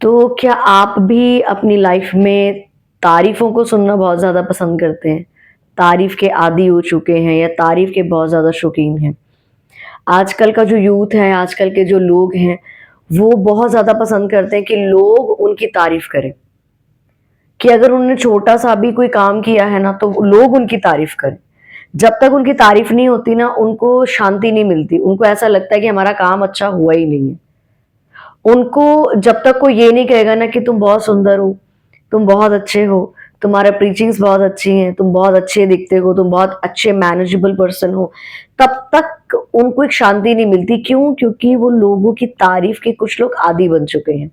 तो क्या आप भी अपनी लाइफ में तारीफ़ों को सुनना बहुत ज़्यादा पसंद करते हैं? तारीफ़ के आदी हो चुके हैं या तारीफ़ के बहुत ज़्यादा शौकीन हैं? आजकल का जो यूथ है, आजकल के जो लोग हैं, वो बहुत ज़्यादा पसंद करते हैं कि लोग उनकी तारीफ़ करें। कि अगर उन्होंने छोटा-सा भी कोई काम किया है ना, तो लोग उनकी तारीफ़ करें। जब तक उनकी तारीफ़ नहीं होती ना, उनको शांति नहीं मिलती। उनको ऐसा लगता है कि हमारा काम अच्छा हुआ ही नहीं है। उनको जब तक कोई ये नहीं कहेगा ना कि तुम बहुत सुंदर हो, तुम बहुत अच्छे हो, तुम्हारा प्रीचिंग्स बहुत अच्छी हैं, तुम बहुत अच्छे दिखते हो, तुम बहुत अच्छे मैनेजेबल पर्सन हो, तब तक उनको एक शांति नहीं मिलती। क्यों? क्योंकि वो लोगों की तारीफ के कुछ लोग आदी बन चुके हैं।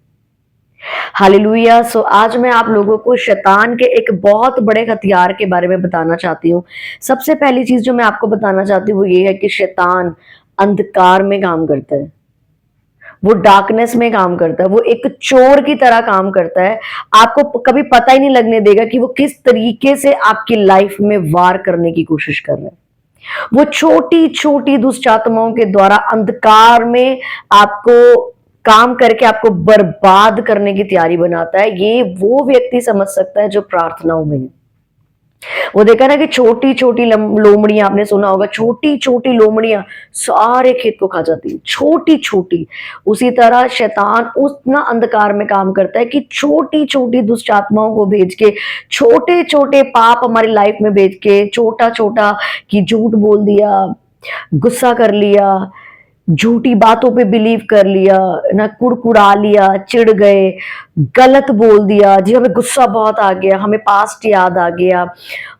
हालेलुया। सो आज मैं आप लोगों को शैतान के एक बहुत बड़े हथियार के बारे में बताना चाहती हूँ। सबसे पहली चीज जो मैं आपको बताना चाहती हूँ वो ये है कि शैतान अंधकार में काम करता है। वो डार्कनेस में काम करता है, वो एक चोर की तरह काम करता है। आपको कभी पता ही नहीं लगने देगा कि वो किस तरीके से आपकी लाइफ में वार करने की कोशिश कर रहा है। वो छोटी-छोटी दुष्ट आत्माओं के द्वारा अंधकार में आपको काम करके आपको बर्बाद करने की तैयारी बनाता है। ये वो व्यक्ति समझ सकता है जो प्रार्थनाओं में है। वो देखा ना कि छोटी-छोटी लोमड़ियाँ आपने सुना होगा, छोटी-छोटी लोमड़ियाँ सारे खेत को खा जाती है, छोटी-छोटी। उसी तरह शैतान उतना अंधकार में काम करता है कि छोटी-छोटी दुष्ट आत्माओं को भेज के, छोटे-छोटे पाप हमारी लाइफ में भेज के, छोटा-छोटा कि झूठ बोल दिया, गुस्सा कर लिया, झूठी बातों पे बिलीव कर लिया, ना कुड़कुड़ा लिया, चिढ़ गए, गलत बोल दिया, जी हमें गुस्सा बहुत आ गया, हमें पास्ट याद आ गया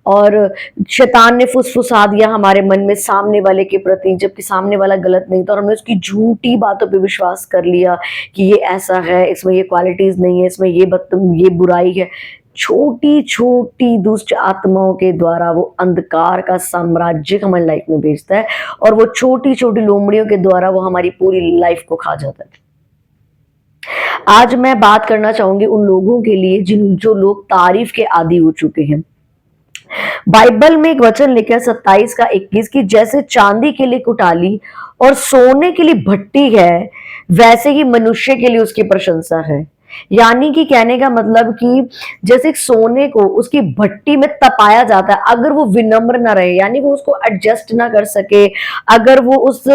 और शैतान ने फुसफुसा दिया हमारे मन में सामने वाले के प्रति, जबकि सामने वाला गलत नहीं था और हमने उसकी झूठी बातों पे विश्वास कर लिया कि ये ऐसा है, इसमें ये क्वालिटीज़ नहीं है, इसमें ये बुराई है। छोटी-छोटी दुष्ट आत्माओं के द्वारा वो अंधकार का साम्राज्य हमारी लाइफ में भेजता है और वो छोटी-छोटी लोमड़ियों के द्वारा वो हमारी पूरी लाइफ को खा जाता है। आज मैं बात करना चाहूँगी उन लोगों के लिए जो लोग तारीफ़ के आदी हो चुके हैं। बाइबल में एक वचन लिखा है 27 का 21 की जैसे चांदी के लिए कुटाली और सोने के लिए भट्टी है, वैसे ही मनुष्य के लिए उसकी प्रशंसा है। यानी कि कहने का मतलब कि जैसे सोने को उसकी भट्टी में तपाया जाता है, अगर वो विनम्र ना रहे, यानी वो उसको एडजस्ट ना कर सके, अगर वो उस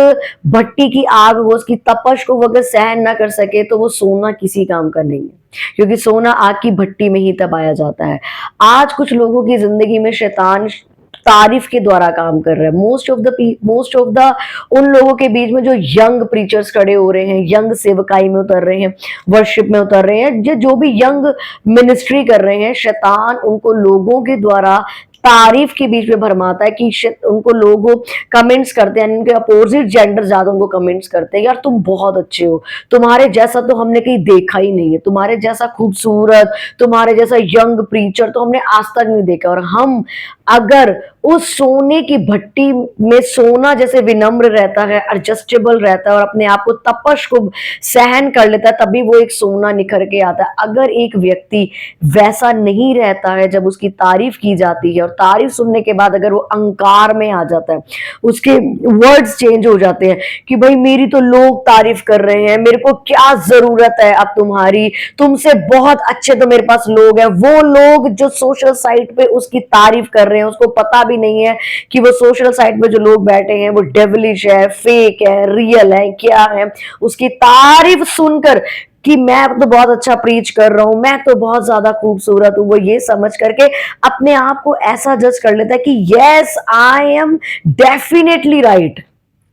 भट्टी की आग, वो उसकी तपश को वो अगर सहन ना कर सके, तो वो सोना किसी काम का नहीं है। क्योंकि सोना आग की भट्टी में ही तपाया जाता है। आज कुछ लोगों की जिंदगी में शैतान तारीफ के द्वारा काम कर रहा है। मोस्ट ऑफ द उन लोगों के बीच में जो यंग प्रीचर्स खड़े हो रहे हैं, यंग सेवकाई में उतर रहे हैं, वर्शिप में उतर रहे हैं, जो भी यंग मिनिस्ट्री कर रहे हैं, शैतान उनको लोगों के द्वारा तारीफ के बीच में भरमाता है कि उनको लोग कमेंट्स करते हैं, उनके अपोजिट जेंडर ज्यादा उनको कमेंट्स करते हैं, यार तुम बहुत अच्छे हो, तुम्हारे जैसा तो हमने कहीं देखा ही नहीं है, तुम्हारे जैसा खूबसूरत, तुम्हारे जैसा यंग प्रीचर तो हमने आज तक नहीं देखा। और हम अगर उस सोने की भट्टी में सोना जैसे विनम्र रहता है, एडजस्टेबल रहता है और अपने आप को तपश को सहन कर लेता है, तभी वो एक सोना निखर के आता है। अगर एक व्यक्ति वैसा नहीं रहता है, जब उसकी तारीफ की जाती है और तारीफ सुनने के बाद अगर वो अहंकार में आ जाता है, उसके वर्ड्स चेंज हो जाते हैं कि भाई मेरी तो लोग तारीफ कर रहे हैं, मेरे को क्या जरूरत है अब तुम्हारी, तुमसे बहुत अच्छे तो मेरे पास लोग हैं। वो लोग जो सोशल साइट पे उसकी तारीफ कर रहे हैं, उसको पता भी नहीं है कि वो सोशल साइट पे जो लोग बैठे हैं वो डेविलिश है, फेक है, रियल है, क्या है। उसकी तारीफ सुनकर कि मैं तो बहुत अच्छा प्रीच कर रहा हूं, मैं तो बहुत ज्यादा खूबसूरत हूं, वो ये समझ करके अपने आप को ऐसा जज कर लेता है कि yes I am definitely right.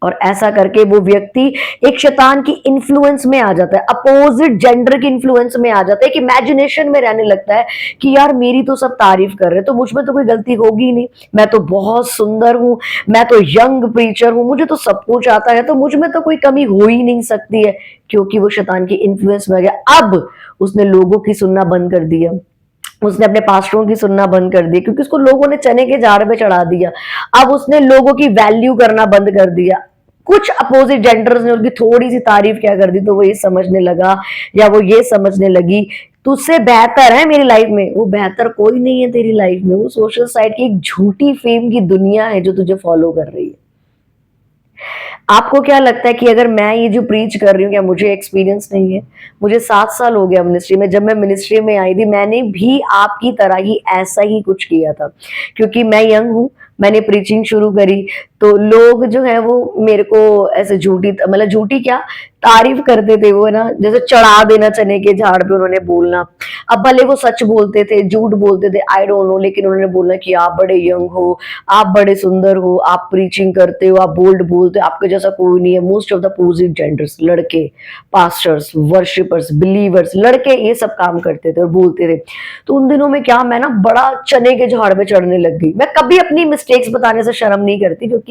और ऐसा करके वो व्यक्ति एक शैतान की इन्फ्लुएंस में आ जाता है, अपोजिट जेंडर की इन्फ्लुएंस में आ जाता है, एक इमेजिनेशन में रहने लगता है कि यार मेरी तो सब तारीफ कर रहे, तो मुझ में तो कोई गलती होगी ही नहीं, मैं तो बहुत सुंदर हूं, मैं तो यंग प्रीचर हूं, मुझे तो सब कुछ आता है, तो मुझ में तो कोई कमी हो ही नहीं सकती है। क्योंकि वो शैतान की इन्फ्लुएंस में आ गया। अब उसने लोगों की सुनना बंद कर दिया, उसने अपने पास्टरों की सुनना बंद कर दी, क्योंकि उसको लोगों ने चने के जार में चढ़ा दिया। अब उसने लोगों की वैल्यू करना बंद कर दिया। कुछ अपोजिट जेंडर्स ने उनकी थोड़ी सी तारीफ क्या कर दी, तो वो ये समझने लगा या वो ये समझने लगी तुझसे बेहतर है मेरी लाइफ में। वो बेहतर कोई नहीं है तेरी लाइफ में, वो सोशल साइट की एक झूठी फेम की दुनिया है जो तुझे फॉलो कर रही है। आपको क्या लगता है कि अगर मैं ये जो प्रीच कर रही हूँ, क्या मुझे एक्सपीरियंस नहीं है? मुझे 7 साल हो गया मिनिस्ट्री में। जब मैं मिनिस्ट्री में आई थी, मैंने भी आपकी तरह ही ऐसा ही कुछ किया था। क्योंकि मैं यंग हूँ, मैंने प्रीचिंग शुरू करी, तो लोग जो है वो मेरे को ऐसे झूठी, मतलब झूठी क्या, तारीफ करते थे वो ना, जैसे चढ़ा देना चने के झाड़ पे उन्होंने बोलना। अब भले वो सच बोलते थे, झूठ बोलते थे, आई डोंट नो, लेकिन उन्होंने बोला कि आप बड़े यंग हो, आप बड़े सुंदर हो, आप प्रीचिंग करते हो, आप बोल्ड बोलते हो, आपके जैसा कोई नहीं है। Most of the opposite genders, लड़के, पास्टर्स, वर्शिपर्स, बिलीवर्स, लड़के ये सब काम करते थे और बोलते थे। तो उन दिनों में क्या, मैं ना बड़ा चने के झाड़ पे चढ़ने लग गई। मैं कभी अपनी मिस्टेक्स बताने से शर्म नहीं करती, क्योंकि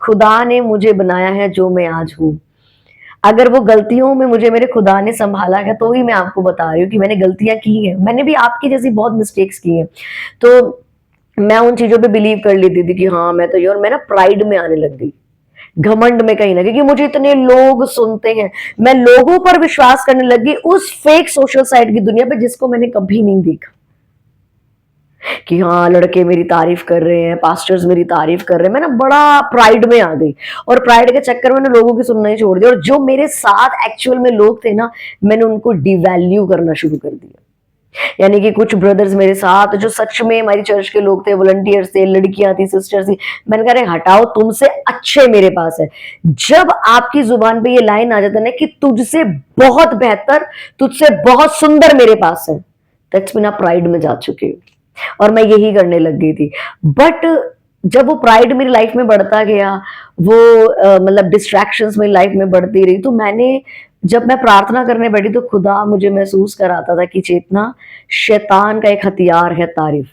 खुदा ने मुझे बनाया है जो मैं आज हूँ। अगर वो गलतियों में मुझे मेरे खुदा ने संभाला है, तो ही मैं आपको बता रही हूँ कि मैंने गलतियां की हैं। मैंने भी आपकी जैसी बहुत मिस्टेक्स की हैं। तो मैं उन चीजों पे बिलीव कर लेती थी कि हाँ मैं तो ये, और मैं ना प्राइड में आने लग गई, घमंड में कहीं ना, क्योंकि मुझे इतने लोग सुनते हैं। मैं लोगों पर विश्वास करने लगी उस फेक सोशल साइट की दुनिया पे, जिसको मैंने कभी नहीं देखा। कि हाँ लड़के मेरी तारीफ कर रहे हैं, पास्टर्स मेरी तारीफ कर रहे हैं, मैं ना बड़ा प्राइड में आ गई। और प्राइड के चक्कर में मैंने लोगों की सुनना ही छोड़ दिया, और जो मेरे साथ एक्चुअल में लोग थे ना, मैंने उनको डिवैल्यू करना शुरू कर दिया। यानी कि कुछ ब्रदर्स मेरे साथ जो सच में हमारी चर्च के लोग थे, वॉलंटियर्स थे, लड़कियां थी, सिस्टर्स थी, मैंने कहा, अरे हटाओ, तुमसे अच्छे मेरे पास है। जब आपकी जुबान पे ये लाइन आ जाता है ना कि तुझसे बहुत बेहतर, तुझसे बहुत सुंदर मेरे पास है, दैट्स मीन आप प्राइड में जा चुके हो। और मैं यही करने लग गई थी। बट जब वो प्राइड मेरी लाइफ में बढ़ता गया, वो मतलब डिस्ट्रैक्शंस मेरी लाइफ में बढ़ती रही, तो मैंने, जब मैं प्रार्थना करने बैठी, तो खुदा मुझे महसूस कराता था कि चेतना, शैतान का एक हथियार है तारीफ।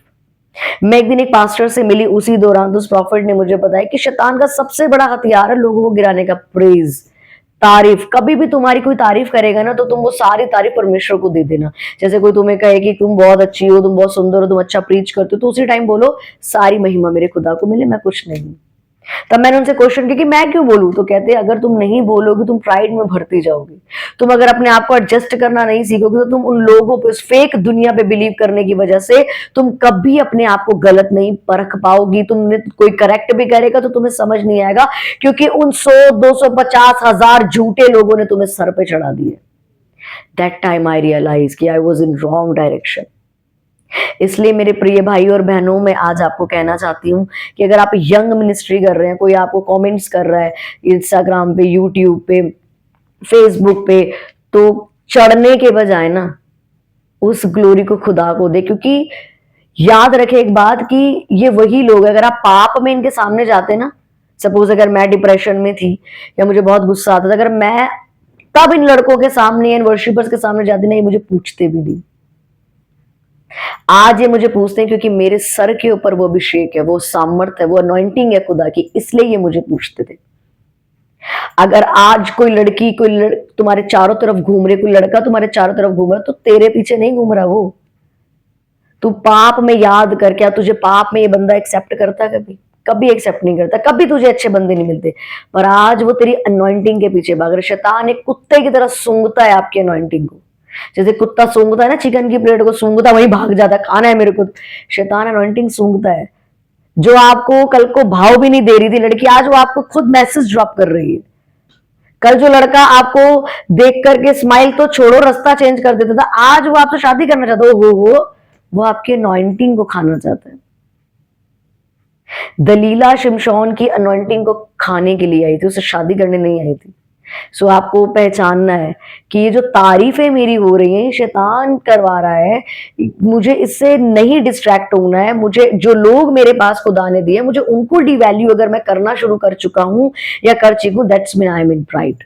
मैं एक दिन एक पास्टर से मिली, उसी दौरान तो उस प्रॉफिट ने मुझे बताया कि शैतान का सबसे बड़ा हथियार है लोगों को गिराने का, प्रेज, तारीफ। कभी भी तुम्हारी कोई तारीफ करेगा ना, तो तुम वो सारी तारीफ परमेश्वर को दे देना। जैसे कोई तुम्हें कहे कि तुम बहुत अच्छी हो, तुम बहुत सुंदर हो, तुम अच्छा प्रीच करते हो, तो उसी टाइम बोलो, सारी महिमा मेरे खुदा को मिले, मैं कुछ नहीं। तब मैंने उनसे क्वेश्चन किया कि मैं क्यों बोलूं, तो कहते हैं अगर तुम नहीं बोलोगे, तुम प्राइड में भरती जाओगी। तुम अगर अपने आप को एडजस्ट करना नहीं सीखोगे, तो तुम उन लोगों पे, उस फेक दुनिया पे बिलीव करने की वजह से तुम कभी अपने आप को गलत नहीं परख पाओगी। तुमने कोई करेक्ट भी करेगा तो तुम्हें समझ नहीं आएगा, क्योंकि उन 100, 250, 1000 झूठे लोगों ने तुम्हें सर पे चढ़ा दिए। दैट टाइम आई रियलाइज कि I was in wrong direction. इसलिए मेरे प्रिय भाई और बहनों, मैं आज आपको कहना चाहती हूँ कि अगर आप यंग मिनिस्ट्री कर रहे हैं, कोई आपको कमेंट्स कर रहा है इंस्टाग्राम पे, यूट्यूब पे, फेसबुक पे, तो चढ़ने के बजाय ना उस ग्लोरी को खुदा को दे। क्योंकि याद रखे एक बात कि ये वही लोग, अगर आप पाप में इनके सामने जाते ना, सपोज अगर मैं डिप्रेशन में थी या मुझे बहुत गुस्सा आता था, अगर मैं तब इन लड़कों के सामने, इन वर्शिपर्स के सामने जाती ना, ये मुझे पूछते भी नहीं। आज ये मुझे पूछते हैं क्योंकि मेरे सर के ऊपर वो अभिषेक है, वो सामर्थ है, वो अनॉइंटिंग है खुदा की, इसलिए ये मुझे पूछते थे। अगर आज कोई लड़की, तुम्हारे चारों तरफ घूम रहे, कोई लड़का तुम्हारे चारों तरफ घूम रहा, तो तेरे पीछे नहीं घूम रहा वो। तू पाप में याद कर, क्या तुझे पाप में ये बंदा एक्सेप्ट करता? कभी कभी एक्सेप्ट नहीं करता, कभी तुझे अच्छे बंदे नहीं मिलते। पर आज वो तेरी अनॉइंटिंग के पीछे भाग रहे। शैतान एक कुत्ते की तरह सूंघता है आपकी अनॉइंटिंग को। जैसे कुत्ता सूंघता है ना चिकन की प्लेट को, सूंघता वहीं भाग जाता, खाना है मेरे को। शैतान अनॉइंटिंग सूंघता है। जो आपको कल को भाव भी नहीं दे रही थी लड़की, आज वो आपको खुद मैसेज ड्रॉप कर रही है। कल जो लड़का आपको देख करके स्माइल तो छोड़ो, रास्ता चेंज कर देता था, आज वो आपसे शादी करना चाहता है। हो वो आपके अनॉइंटिंग को खाना चाहता है। दलीला शिमशोन की अनॉइंटिंग को खाने के लिए आई थी, उसे शादी करने नहीं आई थी। सो आपको पहचानना है कि ये जो तारीफें मेरी हो रही हैं, शैतान करवा रहा है। मुझे इससे नहीं डिस्ट्रैक्ट होना है। मुझे जो लोग मेरे पास खुदा ने दिए, मुझे उनको डिवैल्यू अगर मैं करना शुरू कर चुका हूं या कर चुकी हूं, that's mean I am in pride.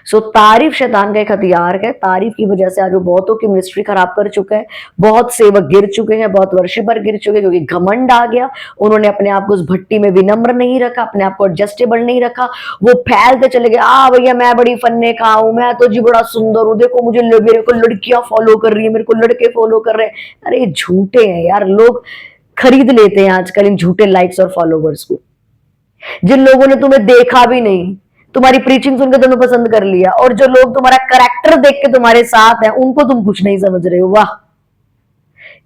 So तारीफ शैतान का एक हथियार है। तारीफ की वजह से आज वो बहुतों की मिनिस्ट्री खराब कर चुका है, बहुत सेवक गिर चुके हैं, बहुत वर्शिपर गिर चुके हैं, क्योंकि घमंड आ गया। उन्होंने अपने आप को उस भट्टी में विनम्र नहीं रखा, अपने आप को एडजस्टेबल नहीं रखा। वो फैलते चले गए, भैया मैं बड़ी फन्ने का हूं, मैं तो जी बड़ा सुंदर हूं, देखो मुझे, मेरे को लड़कियां फॉलो कर रही है, मेरे को लड़के फॉलो कर रहे हैं। अरे झूठे हैं यार, लोग खरीद लेते हैं आजकल इन झूठे लाइक्स और फॉलोवर्स को। जिन लोगों ने तुम्हें देखा भी नहीं, तुम्हारी प्रीचिंग सुनकर तुम्हें पसंद कर लिया, और जो लोग तुम्हारा करेक्टर देख के तुम्हारे साथ हैं, उनको तुम कुछ नहीं समझ रहे हो। वाह!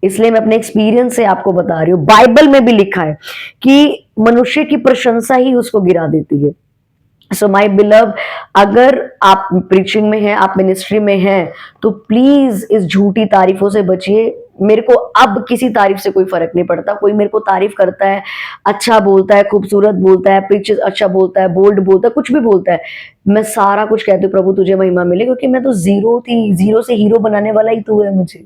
इसलिए मैं अपने एक्सपीरियंस से आपको बता रही हूं, बाइबल में भी लिखा है कि मनुष्य की प्रशंसा ही उसको गिरा देती है। सो माई बिलव, अगर आप प्रीचिंग में हैं, आप मिनिस्ट्री में हैं, तो प्लीज इस झूठी तारीफों से बचिए। मेरे को अब किसी तारीफ से कोई फर्क नहीं पड़ता। कोई मेरे को तारीफ करता है, अच्छा बोलता है, खूबसूरत बोलता है, प्रीच अच्छा बोलता है, बोल्ड बोलता है, कुछ भी बोलता है, मैं सारा कुछ कहती हूँ प्रभु तुझे महिमा मिले, क्योंकि मैं तो जीरो थी, जीरो से हीरो बनाने वाला ही तू है मुझे।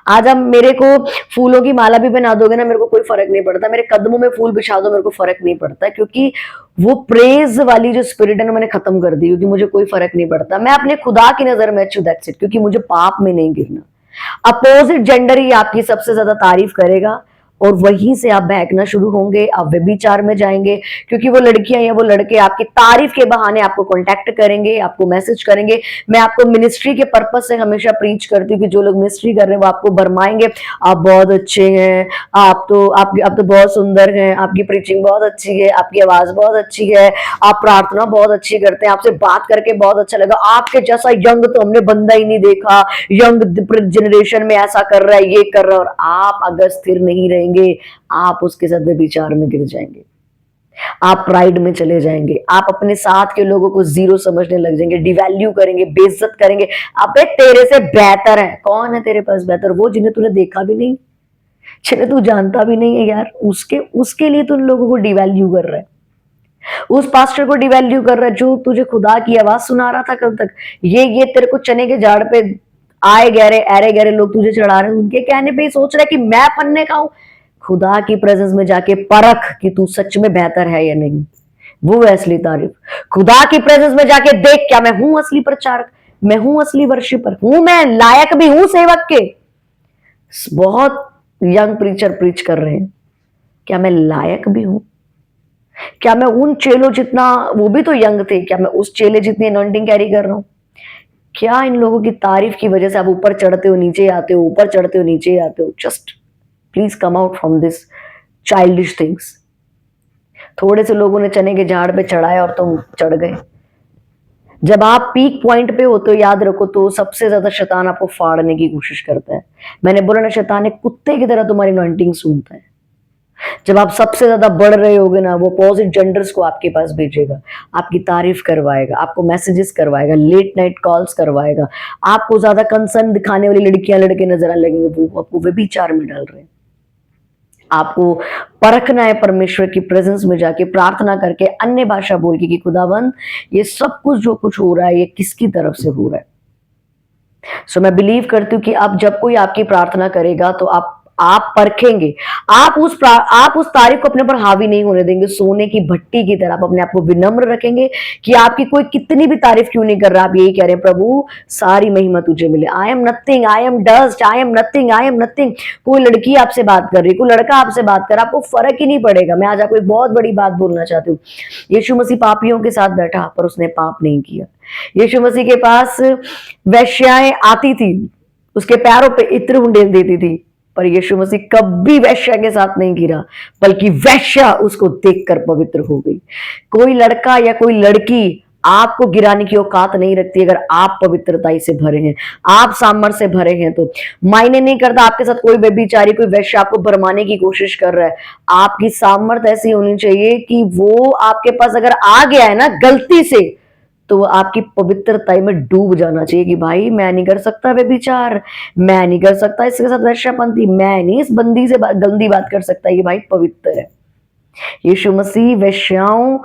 आज आप मेरे को फूलों की माला भी बना दोगे ना, मेरे को कोई फर्क नहीं पड़ता। मेरे कदमों में फूल बिछा दो, मेरे को फर्क नहीं पड़ता, क्योंकि वो प्रेज वाली जो स्पिरिट है ना मैंने खत्म कर दी, क्योंकि मुझे कोई फर्क नहीं पड़ता। मैं अपने खुदा की नजर में अच्छी, दैट्स इट, क्योंकि मुझे पाप में नहीं गिरना। अपोजिट जेंडर ही आपकी सबसे ज्यादा तारीफ करेगा, और वहीं से आप बहकना शुरू होंगे, आप व्यभिचार में जाएंगे, क्योंकि वो लड़कियां या वो लड़के आपकी तारीफ के बहाने आपको कांटेक्ट करेंगे, आपको मैसेज करेंगे। मैं आपको मिनिस्ट्री के पर्पस से हमेशा प्रीच करती हूँ कि जो लोग मिनिस्ट्री कर रहे हैं वो आपको भरमाएंगे, आप बहुत अच्छे हैं, आप तो बहुत सुंदर हैं, आपकी प्रीचिंग बहुत अच्छी है, आपकी आवाज बहुत अच्छी है, आप प्रार्थना बहुत अच्छी करते हैं, आपसे बात करके बहुत अच्छा लगा, आपके जैसा यंग तो हमने बंदा ही नहीं देखा, यंग जनरेशन में ऐसा कर रहा है, ये कर रहा है। और आप अगर स्थिर नहीं रहेंगे, आप उसके साथ व्यभिचार में गिर जाएंगे, आप प्राइड में चले जाएंगे, आप अपने साथ के लोगों को जीरो समझने लग जाएंगे, डिवैल्यू करेंगे, बेइज्जत करेंगे। अबे तेरे से बेहतर है कौन? है तेरे पास बेहतर? वो जिन्हें तूने देखा भी नहीं, जिन्हें तू जानता भी नहीं है यार, उसके उसके लिए तू उन लोगों को डिवैल्यू कर रहा है, उस पास्टर को डिवैल्यू कर रहा है जो तुझे खुदा की आवाज सुना रहा था कल तक। ये तेरे को चने के झाड़ पे आए गहरे ऐरे गहरे लोग तुझे चढ़ा रहे हैं, उनके कहने पे ही सोच रहा है कि मैं फन्ने का हूं। खुदा की प्रेजेंस में जाके परख कि तू सच में बेहतर है या नहीं, वो है असली तारीफ। खुदा की प्रेजेंस में जाके देख, क्या मैं हूं असली प्रचारक, मैं हूं असली वर्शिपर, हूं मैं लायक भी हूं सेवक के। बहुत यंग प्रीचर प्रीच कर रहे हैं, क्या मैं लायक भी हूं? क्या मैं उन चेलों जितना, वो भी तो यंग थे, क्या मैं उस चेले जितनी अनॉइंटिंग कैरी कर रहा हूं? क्या इन लोगों की तारीफ की वजह से आप ऊपर चढ़ते हो नीचे आते हो, ऊपर चढ़ते हो नीचे आते हो? Just please come out from this childish things. थोड़े से लोगों ने चने के झाड़ पे चढ़ाया और तुम चढ़ गए। जब आप पीक पॉइंट पे होते हो, याद रखो, तो सबसे ज्यादा शैतान आपको फाड़ने की कोशिश करता है। मैंने बोला ना, शैतान एक कुत्ते की तरह तुम्हारी अनॉइंटिंग सूंघता है। जब आप सबसे ज्यादा बढ़ रहे होगे ना, वो अपोजिट जेंडर्स को आपके पास भेजेगा, आपकी तारीफ करवाएगा, आपको मैसेजेस करवाएगा, लेट नाइट कॉल्स करवाएगा, आपको ज्यादा कंसर्न दिखाने वाली लड़कियां लड़के नजर आने लगेंगे, वो आपको व्यभिचार में डाल रहे हैं। आपको परखना है परमेश्वर की प्रेजेंस में जाके, प्रार्थना करके, अन्य भाषा बोल के कि खुदावंद ये सब कुछ जो कुछ हो रहा है ये किसकी तरफ से हो रहा है। सो मैं बिलीव करती हूँ कि अब जब कोई आपकी प्रार्थना करेगा तो आप परखेंगे, आप उस तारीफ को अपने पर हावी नहीं होने देंगे। सोने की भट्टी की तरह आप अपने आप को विनम्र रखेंगे कि आपकी कोई कितनी भी तारीफ क्यों नहीं कर रहा, आप यही कह रहे हैं प्रभु सारी महिमा तुझे मिले, I am nothing, I am dust, I am nothing, I am nothing. कोई लड़की आपसे बात कर रही, कोई लड़का आपसे बात कर रहा, आपको फर्क ही नहीं पड़ेगा। मैं आज आपको एक बहुत बड़ी बात बोलना चाहती हूँ, यीशु मसीह पापियों के साथ बैठा पर उसने पाप नहीं किया। यीशु मसीह के पास वैश्याएं आती थी, उसके पैरों पे इत्र उंडेल देती थी, पर यीशु मसीह कभी वैश्या के साथ नहीं गिरा, बल्कि वैश्या उसको देखकर पवित्र हो गई। कोई लड़का या कोई लड़की आपको गिराने की औकात नहीं रखती अगर आप पवित्रता से भरे हैं, आप सामर्थ्य से भरे हैं। तो मायने नहीं करता आपके साथ कोई व्यभिचारी, कोई वैश्य आपको भरमाने की कोशिश कर रहा है, आपकी सामर्थ्य ऐसी होनी चाहिए कि वो आपके पास अगर आ गया है ना गलती से, तो वो आपकी पवित्रता में डूब जाना चाहिए कि भाई मैं नहीं कर सकता व्यभिचार, मैं नहीं कर सकता इसके साथ वैश्यपंथी, मैं नहीं इस बंदी से गंदी बात कर सकता, ये भाई पवित्र है। यीशु मसीह वेश्याओं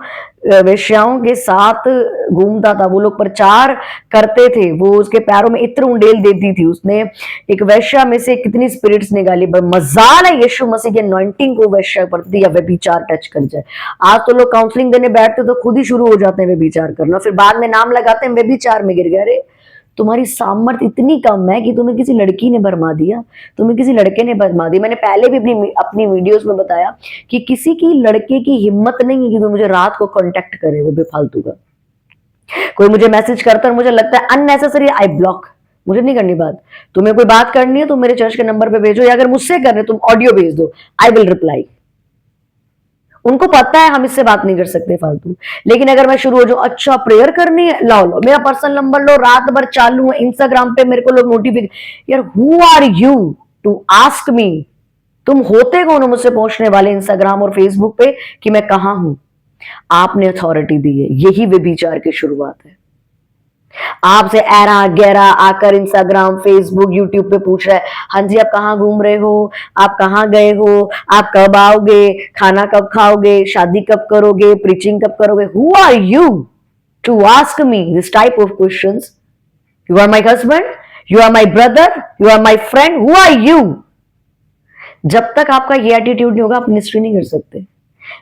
के साथ घूमता था, वो लोग प्रचार करते थे, वो उसके पैरों में इत्र उंडेल देती थी, उसने एक वेश्या में से कितनी स्पिरिट्स निकाली, पर मजाल है यीशु मसीह के अनॉइंटिंग को वेश्या पर या व्यभिचार टच कर जाए। आज तो लोग काउंसलिंग देने बैठते तो खुद ही शुरू हो जाते हैं व्यभिचार करना, फिर बाद में नाम लगाते हैं व्यभिचार में गिर गए। अरे तुम्हारी सामर्थ्य इतनी कम है कि तुम्हें किसी लड़की ने भरमा दिया, तुम्हें किसी लड़के ने भरमा दिया। मैंने पहले भी अपनी वीडियोस में बताया कि किसी की लड़के की हिम्मत नहीं है कि वो मुझे रात को कांटेक्ट करे, वो बेफालतू का। कोई मुझे मैसेज करता है और मुझे लगता है अननेसेसरी, आई ब्लॉक। मुझे नहीं करनी बात, तुम्हें कोई बात करनी है तो मेरे चर्च के नंबर पे भेजो, या अगर मुझसे करने तुम ऑडियो भेज दो, आई विल रिप्लाई। उनको पता है हम इससे बात नहीं कर सकते फालतू। लेकिन अगर मैं शुरू हो जाऊं, अच्छा प्रेयर करनी है, लाओ मेरा पर्सनल नंबर लो, रात भर चालू है इंस्टाग्राम पे, मेरे को लोग नोटिफिकेशन, यार who are you to ask me, तुम होते कौन हो मुझसे पहुंचने वाले इंस्टाग्राम और फेसबुक पे कि मैं कहां हूं? आपने अथॉरिटी दी है, यही व्यभिचार की शुरुआत है। आपसे ऐरा गहरा आकर इंस्टाग्राम, फेसबुक, यूट्यूब पे पूछ रहा है, हाँ जी आप कहाँ घूम रहे हो, आप कहाँ गए हो, आप कब आओगे, खाना कब खाओगे, शादी कब करोगे, प्रीचिंग कब करोगे। Who are you to ask me this type of questions? You are my husband, you are my brother, you are my friend, who are you? जब तक आपका ये एटीट्यूड नहीं होगा आप मिनिस्ट्री नहीं कर सकते।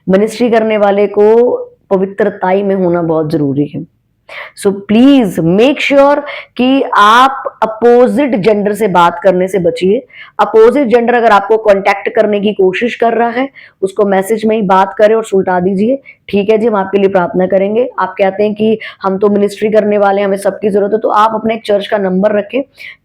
मिनिस्ट्री करने वाले को पवित्रताई में होना बहुत जरूरी है। सो प्लीज मेक श्योर कि आप अपोजिट जेंडर से बात करने से बचिए। अपोजिट जेंडर अगर आपको कांटेक्ट करने की कोशिश कर रहा है, उसको मैसेज में ही बात करें और सुलटा दीजिए, ठीक है जी हम आपके लिए प्रार्थना करेंगे। आप कहते हैं कि हम तो मिनिस्ट्री करने वाले हैं, हमें सबकी जरूरत है, तो आप अपने एक चर्च का नंबर रखें,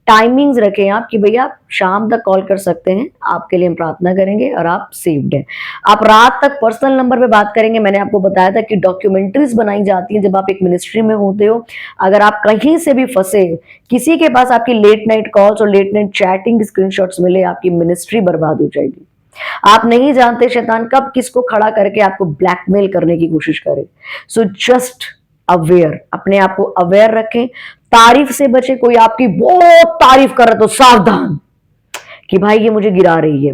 टाइमिंग्स रखें आप कि भैया आप शाम तक कॉल कर सकते हैं, आपके लिए हम प्रार्थना करेंगे और आप सेव्ड हैं। आप रात तक पर्सनल नंबर पे बात करेंगे। मैंने आपको बताया था कि डॉक्यूमेंट्रीज बनाई जाती हैं जब आप एक मिनिस्ट्री में होते हो। अगर आप कहीं से भी फंसे, किसी के पास आपकी लेट नाइट कॉल्स और लेट नाइट चैटिंग स्क्रीनशॉट्स मिले, आपकी मिनिस्ट्री बर्बाद हो जाएगी। आप नहीं जानते शैतान कब किसको खड़ा करके आपको ब्लैकमेल करने की कोशिश करे। सो जस्ट अवेयर, अपने आप को अवेयर रखें। तारीफ से बचे। कोई आपकी बहुत तारीफ कर रहा तो सावधान कि भाई ये मुझे गिरा रही है,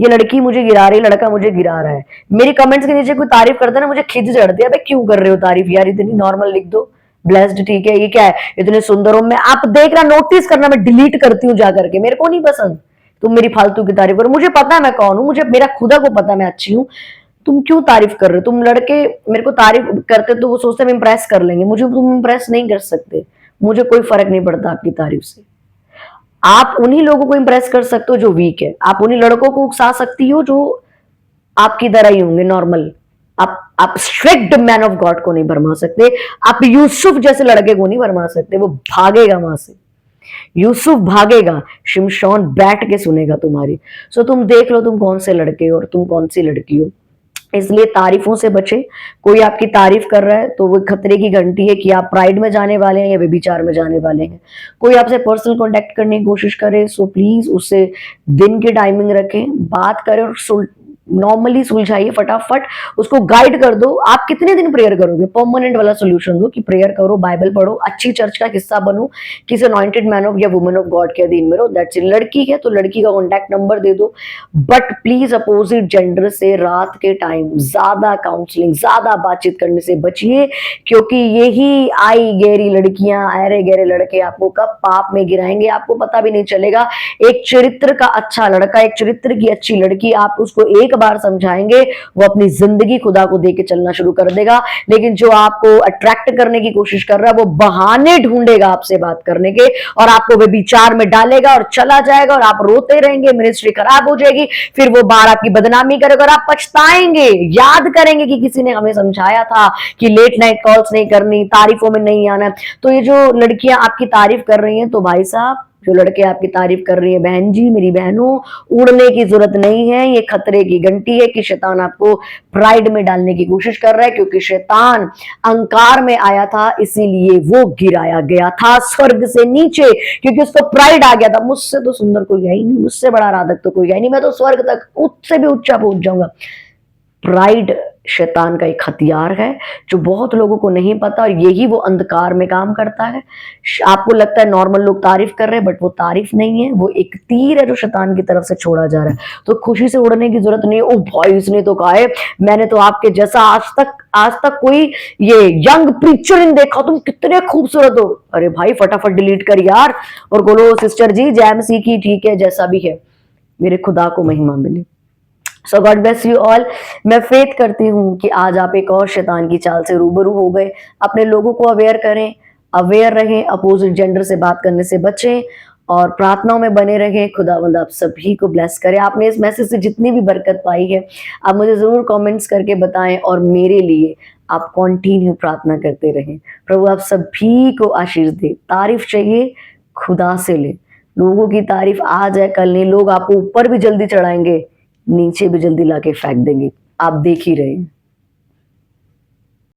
ये लड़की मुझे गिरा रही है, लड़का मुझे गिरा रहा है। मेरी कमेंट्स के नीचे कोई तारीफ करता है ना, मुझे खिंच चढ़ती है, भाई क्यों कर रहे हो तारीफ यार, इतनी नॉर्मल लिख दो, ब्लेस्ड ठीक है, ये क्या है, इतने सुंदर हो। मैं आप देख रहा नोटिस करना, मैं डिलीट करती हूँ जा करके, मेरे को नहीं पसंद तुम मेरी फालतू की तारीफ करो। मुझे पता है मैं कौन हूं, मुझे मेरा खुदा को पता मैं अच्छी हूँ। तुम क्यों तारीफ कर रहे हो? तुम लड़के मेरे को तारीफ करते तो वो सोचते हम इम्प्रेस कर लेंगे, मुझे तुम इम्प्रेस नहीं कर सकते। मुझे कोई फर्क नहीं पड़ता आपकी तारीफ से। आप उन्हीं लोगों को इंप्रेस कर सकते हो जो वीक है, आप उन्हीं लड़कों को उकसा सकती हो जो आपकी तरह ही होंगे नॉर्मल। आप स्ट्रिक्ट मैन ऑफ गॉड को नहीं भरमा सकते, आप यूसुफ जैसे लड़के को नहीं भरमा सकते, वो भागेगा वहां से। यूसुफ भागेगा, शिमशोन बैठ के सुनेगा तुम्हारी। सो तुम देख लो तुम कौन से लड़के हो और तुम कौन सी लड़की हो। इसलिए तारीफों से बचे। कोई आपकी तारीफ कर रहा है तो वो खतरे की घंटी है कि आप प्राइड में जाने वाले हैं या व्यभिचार में जाने वाले हैं। कोई आपसे पर्सनल कांटेक्ट करने की कोशिश करे, सो प्लीज उससे दिन की टाइमिंग रखें, बात करें और नॉर्मली सुलझाइए फटाफट, उसको गाइड कर दो। आप कितने दिन प्रेयर करोगे? परमानेंट वाला सोल्यूशन दो कि प्रेयर करो, बाइबल पढ़ो, अच्छी चर्च का हिस्सा बनो, किसी अनॉइंटेड मैन ऑफ या वुमन ऑफ गॉड के अधीन में रहो। That's it. लड़की है तो लड़की का कॉन्टैक्ट नंबर दे दो, बट प्लीज अपोजिट जेंडर से रात के टाइम ज्यादा काउंसलिंग, ज्यादा बातचीत करने से बचिए, क्योंकि यही आई गहरी लड़कियां, अरे गहरे लड़के आपको कब पाप में गिराएंगे आपको पता भी नहीं चलेगा। एक चरित्र का अच्छा लड़का, एक चरित्र की अच्छी लड़की, आप उसको एक बार समझाएंगे, वो अपनी जिंदगी खुदा को देके चलना शुरू कर देगा। लेकिन जो आपको अट्रैक्ट करने की कोशिश कर रहा है, वो बहाने ढूंढेगा आपसे बात करने के और आपको वे विचार में डालेगा और चला जाएगा और आप रोते रहेंगे, मिनिस्ट्री खराब हो जाएगी, फिर वो बाहर आपकी बदनामी करेगा और आप पछताएंगे, याद करेंगे कि किसी ने हमें समझाया था कि लेट नाइट कॉल्स नहीं करनी, तारीफों में नहीं आना। तो ये जो लड़कियां आपकी तारीफ कर रही हैं, तो भाई साहब जो लड़के आपकी तारीफ कर रही है, बहन जी मेरी बहनों, उड़ने की जरूरत नहीं है। ये खतरे की घंटी है कि शैतान आपको प्राइड में डालने की कोशिश कर रहा है, क्योंकि शैतान अहंकार में आया था, इसीलिए वो गिराया गया था स्वर्ग से नीचे, क्योंकि उसको प्राइड आ गया था, मुझसे तो सुंदर कोई है ही नहीं, मुझसे बड़ा आराधक तो कोई है नहीं, मैं तो स्वर्ग तक उससे भी ऊंचा पहुंच जाऊंगा। प्राइड शैतान का एक हथियार है जो बहुत लोगों को नहीं पता, और यही वो अंधकार में काम करता है। आपको लगता है नॉर्मल लोग तारीफ कर रहे हैं, बट वो तारीफ नहीं है, वो एक तीर है जो शैतान की तरफ से छोड़ा जा रहा है। तो खुशी से उड़ने की जरूरत नहीं है। ओ भाई इसने तो कहा है, मैंने तो आपके जैसा आज तक कोई ये यंग प्रीचर नहीं देखा, तुम कितने खूबसूरत हो। अरे भाई फटाफट डिलीट कर यार और बोलो सिस्टर जी जय मसीह की, ठीक है जैसा भी है, मेरे खुदा को महिमा मिले। सो गॉड ब्लेस यू ऑल। मैं फेथ करती हूँ कि आज आप एक और शैतान की चाल से रूबरू हो गए। अपने लोगों को अवेयर करें, अवेयर रहें, अपोजिट जेंडर से बात करने से बचें और प्रार्थनाओं में बने रहें। खुदावंद आप सभी को ब्लेस करे। आपने इस मैसेज से जितनी भी बरकत पाई है, आप मुझे जरूर कमेंट्स करके बताएं और मेरे लिए आप कंटिन्यू प्रार्थना करते रहें। प्रभु आप सभी को आशीष दे। तारीफ चाहिए खुदा से ले, लोगों की तारीफ आज है कल नहीं, लोग आपको ऊपर भी जल्दी चढ़ाएंगे, नीचे भी जल्दी लाके फेंक देंगे, आप देख ही रहे हैं।